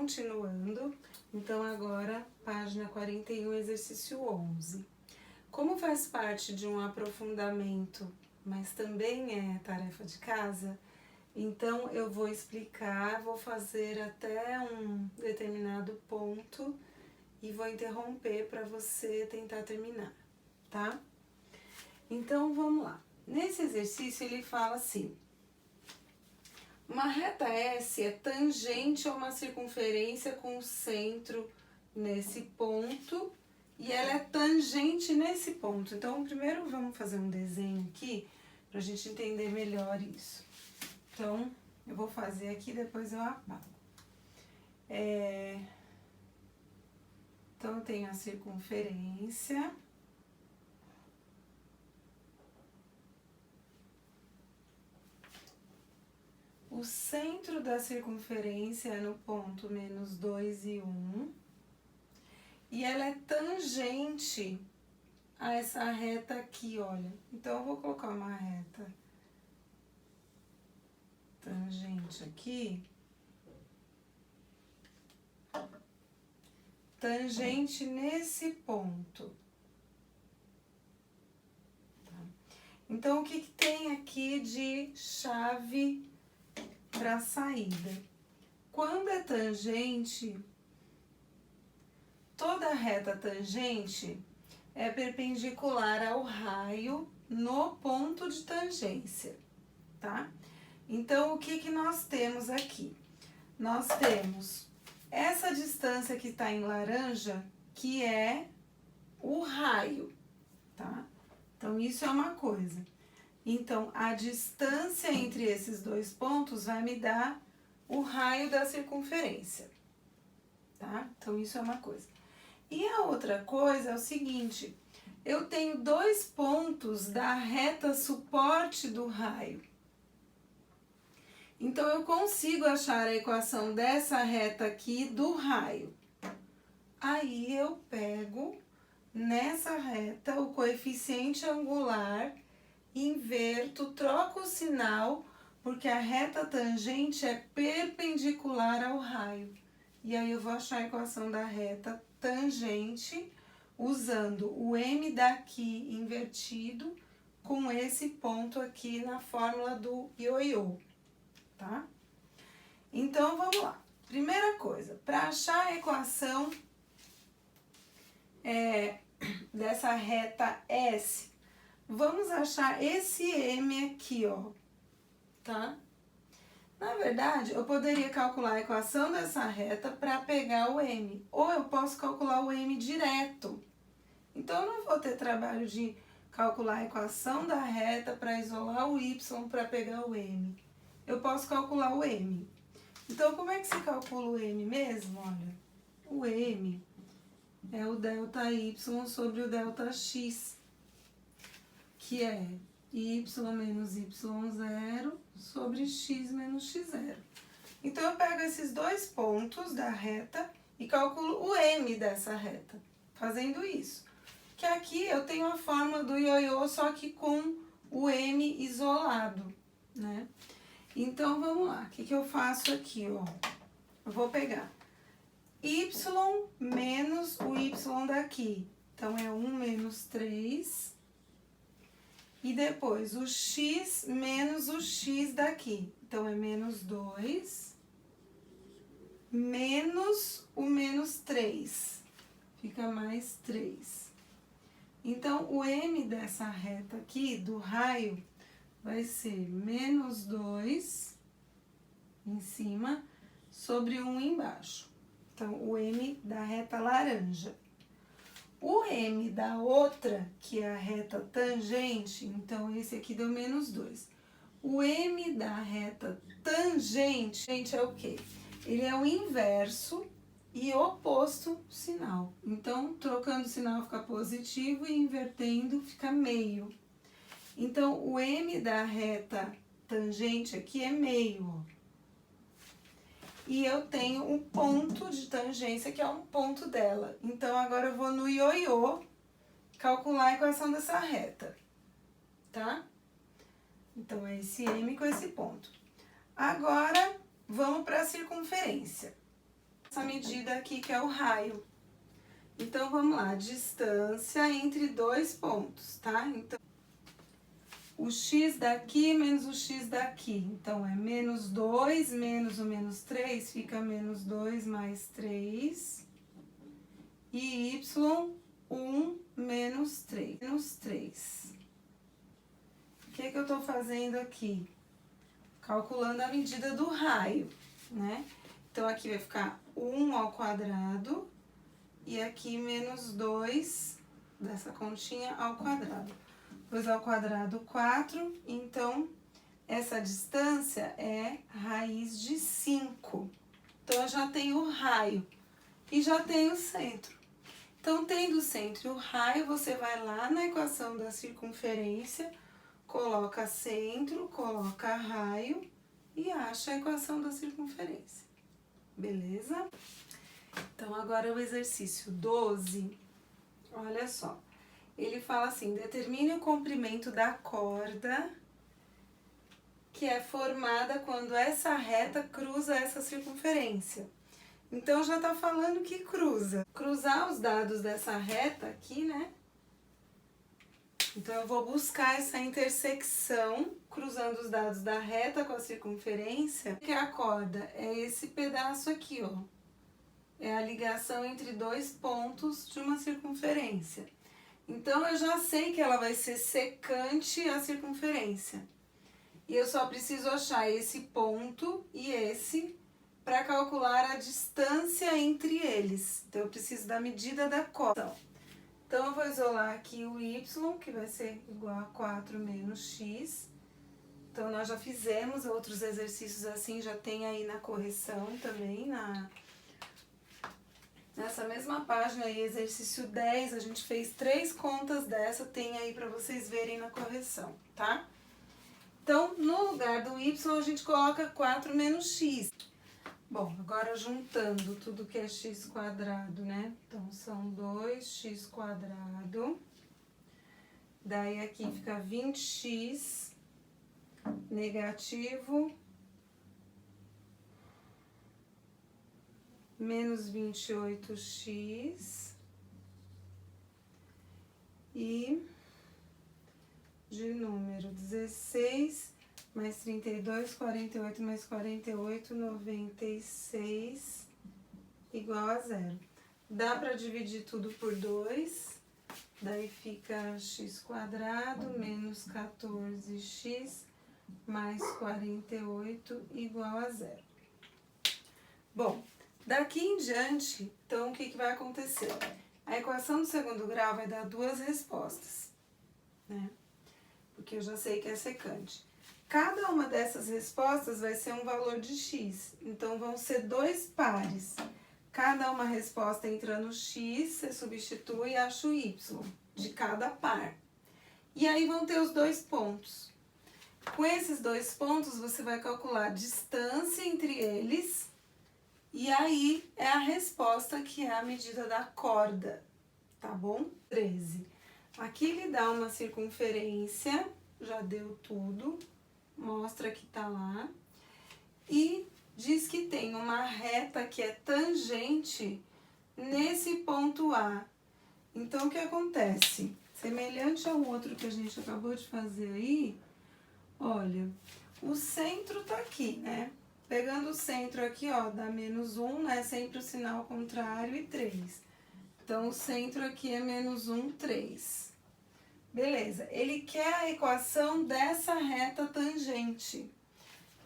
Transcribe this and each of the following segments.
continuando, então agora, página 41, exercício 11. Como faz parte de um aprofundamento, mas também é tarefa de casa, então eu vou explicar, vou fazer até um determinado ponto e vou interromper para você tentar terminar, tá? Então vamos lá. Nesse exercício ele fala assim: uma reta S é tangente a uma circunferência com o centro nesse ponto e ela é tangente nesse ponto. Então, primeiro vamos fazer um desenho aqui para a gente entender melhor isso. Então, eu vou fazer aqui, depois eu apago. Então, eu tenho a circunferência. O centro da circunferência é no ponto menos 2 e 1. E ela é tangente a essa reta aqui, olha. Então, eu vou colocar uma reta tangente aqui. Tangente nesse ponto. Tá? Então, o que tem aqui de chave para saída? Quando é tangente, toda reta tangente é perpendicular ao raio no ponto de tangência, tá? Então, o que nós temos aqui? Nós temos essa distância que está em laranja, que é o raio, tá? Então, isso é uma coisa. Então, a distância entre esses dois pontos vai me dar o raio da circunferência, tá? Então, isso é uma coisa. E a outra coisa é o seguinte: eu tenho dois pontos da reta suporte do raio. Então, eu consigo achar a equação dessa reta aqui do raio. Aí, eu pego nessa reta o coeficiente angular, inverto, troco o sinal, porque a reta tangente é perpendicular ao raio. E aí, eu vou achar a equação da reta tangente usando o M daqui invertido com esse ponto aqui na fórmula do ioiô, tá? Então, vamos lá. Primeira coisa, para achar a equação dessa reta S, vamos achar esse M aqui, ó, tá? Na verdade, eu poderia calcular a equação dessa reta para pegar o M, ou eu posso calcular o M direto. Então, eu não vou ter trabalho de calcular a equação da reta para isolar o Y para pegar o M. Eu posso calcular o M. Então, como é que se calcula o M mesmo? Olha, o M é o ΔY sobre o ΔX, que é y menos y0 sobre x menos x0. Então, eu pego esses dois pontos da reta e calculo o M dessa reta, fazendo isso. Que aqui eu tenho a fórmula do ioiô, só que com o M isolado, né? Então, vamos lá. O que eu faço aqui, ó? Eu vou pegar y menos o y daqui. Então, é 1 menos 3. E depois, o x menos o x daqui. Então, é menos 2. Menos o menos 3. Fica mais 3. Então, o M dessa reta aqui, do raio, vai ser menos 2 em cima sobre 1 embaixo. Então, o M da reta laranja. O M da outra, que é a reta tangente, então esse aqui deu menos 2. O M da reta tangente é o quê? Ele é o inverso e oposto sinal. Então, trocando o sinal fica positivo e invertendo fica meio. Então, o M da reta tangente aqui é meio, ó. E eu tenho um ponto de tangência, que é um ponto dela. Então, agora eu vou no ioiô calcular a equação dessa reta, tá? Então, é esse M com esse ponto. Agora, vamos para a circunferência. essa medida aqui que é o raio. Então, vamos lá, distância entre dois pontos, tá? Então, o x daqui menos o x daqui. Então, é menos 2 menos o menos 3, fica menos 2 mais 3. E y, 1 menos 3. Menos 3. O que eu tô fazendo aqui? Calculando a medida do raio, né? Então, aqui vai ficar 1 ao quadrado. E aqui menos 2 dessa continha ao quadrado. 2 ao quadrado, 4. Então, essa distância é raiz de 5. Então, eu já tenho o raio e já tenho o centro. Então, tendo o centro e o raio, você vai lá na equação da circunferência, coloca centro, coloca raio e acha a equação da circunferência. Beleza? Então, agora o exercício 12, olha só, ele fala assim, determine o comprimento da corda que é formada quando essa reta cruza essa circunferência. Então, já tá falando que cruza. Cruzar os dados dessa reta aqui, né? Então, eu vou buscar essa intersecção, cruzando os dados da reta com a circunferência, que a corda é esse pedaço aqui, ó. É a ligação entre dois pontos de uma circunferência. Então, eu já sei que ela vai ser secante à circunferência. E eu só preciso achar esse ponto e esse para calcular a distância entre eles. Então, eu preciso da medida da corda. Então, eu vou isolar aqui o y, que vai ser igual a 4 menos x. Então, nós já fizemos outros exercícios assim, já tem aí na correção também, nessa mesma página aí, exercício 10, a gente fez 3 contas dessa, tem aí para vocês verem na correção, tá? Então, no lugar do y, a gente coloca 4 menos x. Bom, agora juntando tudo que é x quadrado, né? Então, são 2x². Daí, aqui fica 20x negativo menos 28x e de número 16 mais 32, 48 mais 48, 96 igual a 0. Dá para dividir tudo por 2, daí fica x² menos 14x mais 48 igual a 0. Bom, daqui em diante, então, o que vai acontecer? A equação do segundo grau vai dar duas respostas, né? Porque eu já sei que é secante. Cada uma dessas respostas vai ser um valor de x, então vão ser 2 pares. Cada uma resposta entra no x, você substitui e acha o y de cada par. E aí vão ter os 2 pontos. Com esses 2 pontos, você vai calcular a distância entre eles. E aí, é a resposta que é a medida da corda, tá bom? 13. Aqui ele dá uma circunferência, já deu tudo, mostra que tá lá. E diz que tem uma reta que é tangente nesse ponto A. Então, o que acontece? Semelhante ao outro que a gente acabou de fazer aí, olha, o centro tá aqui, né? Pegando o centro aqui, ó, dá menos 1, né? Sempre o sinal contrário e 3. Então, o centro aqui é menos 1, 3. Beleza. Ele quer a equação dessa reta tangente.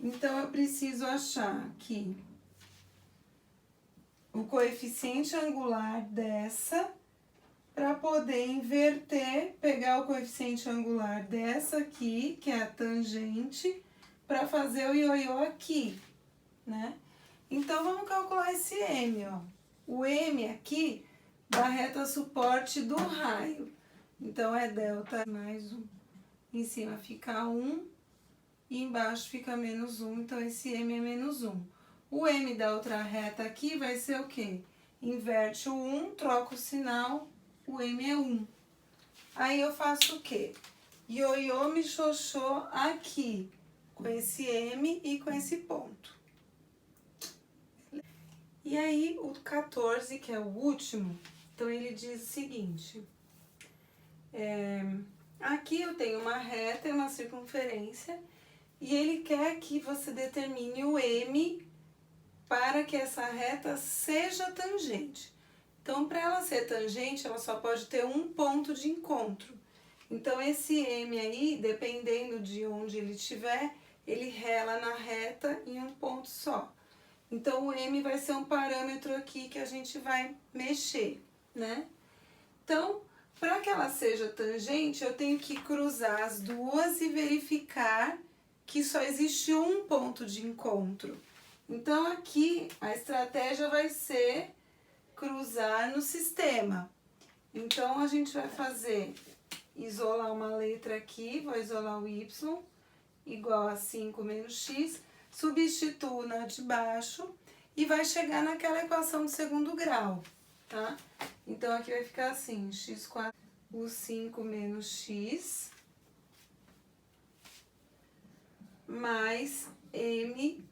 Então, eu preciso achar que o coeficiente angular dessa, para poder inverter, pegar o coeficiente angular dessa aqui, que é a tangente, para fazer o ioiô aqui, né? Então, vamos calcular esse M, ó. O M aqui da reta suporte do raio. Então, é delta mais 1. Em cima fica 1 e embaixo fica menos 1. Então, esse M é menos 1. O M da outra reta aqui vai ser o quê? Inverte o 1, troca o sinal, o M é 1. Aí, eu faço o quê? Ioiô me xoxô aqui, com esse M e com esse ponto. E E aí, o 14, que é o último, então ele diz o seguinte, aqui eu tenho uma reta e uma circunferência, e ele quer que você determine o M para que essa reta seja tangente. Então, para ela ser tangente, ela só pode ter um ponto de encontro. Então, esse M aí, dependendo de onde ele estiver, ele rela na reta em um ponto só. Então, o M vai ser um parâmetro aqui que a gente vai mexer, né? Então, para que ela seja tangente, eu tenho que cruzar as duas e verificar que só existe um ponto de encontro. Então, aqui, a estratégia vai ser cruzar no sistema. Então, a gente vai isolar uma letra aqui, vou isolar o Y, igual a 5 menos x, substituo na de baixo e vai chegar naquela equação do segundo grau, tá? Então, aqui vai ficar assim, x², o 5 menos x, mais m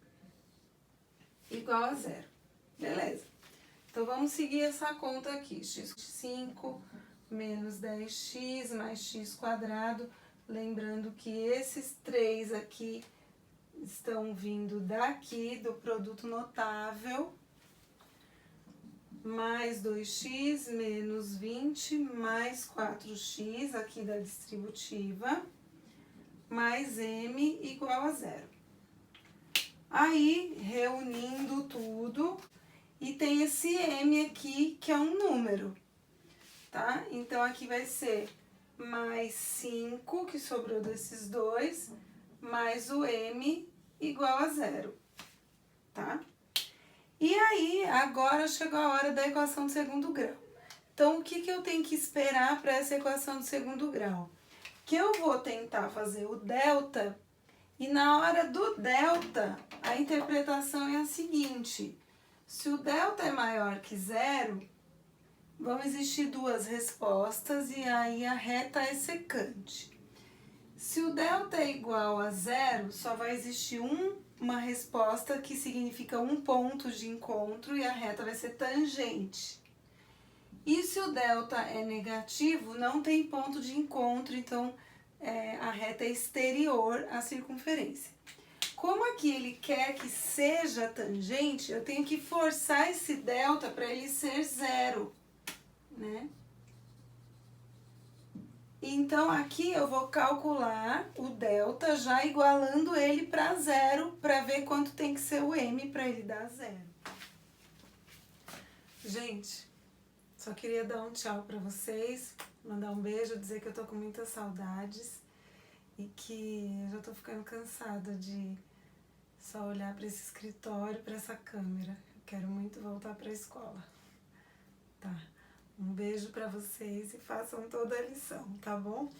igual a 0. Beleza. Então, vamos seguir essa conta aqui, x5 menos 10x mais x², lembrando que esses três aqui estão vindo daqui, do produto notável, mais 2x menos 20 mais 4x, aqui da distributiva, mais m igual a 0. Aí, reunindo tudo, e tem esse m aqui, que é um número, tá? Então, aqui vai ser mais 5, que sobrou desses dois, mais o m igual a 0, tá? E aí, agora chegou a hora da equação do segundo grau. Então, o que eu tenho que esperar para essa equação do segundo grau? Que eu vou tentar fazer o delta, e na hora do delta, a interpretação é a seguinte: se o delta é maior que 0, vão existir duas respostas e aí a reta é secante. Se o delta é igual a 0, só vai existir uma resposta que significa um ponto de encontro e a reta vai ser tangente. E se o delta é negativo, não tem ponto de encontro, então a reta é exterior à circunferência. Como aqui ele quer que seja tangente, eu tenho que forçar esse delta para ele ser 0, né? Então, aqui eu vou calcular o delta já igualando ele para 0, para ver quanto tem que ser o m para ele dar 0. Gente, só queria dar um tchau para vocês, mandar um beijo, dizer que eu tô com muitas saudades e que eu já tô ficando cansada de só olhar para esse escritório, para essa câmera. Eu quero muito voltar para a escola. Tá? Um beijo para vocês e façam toda a lição, tá bom?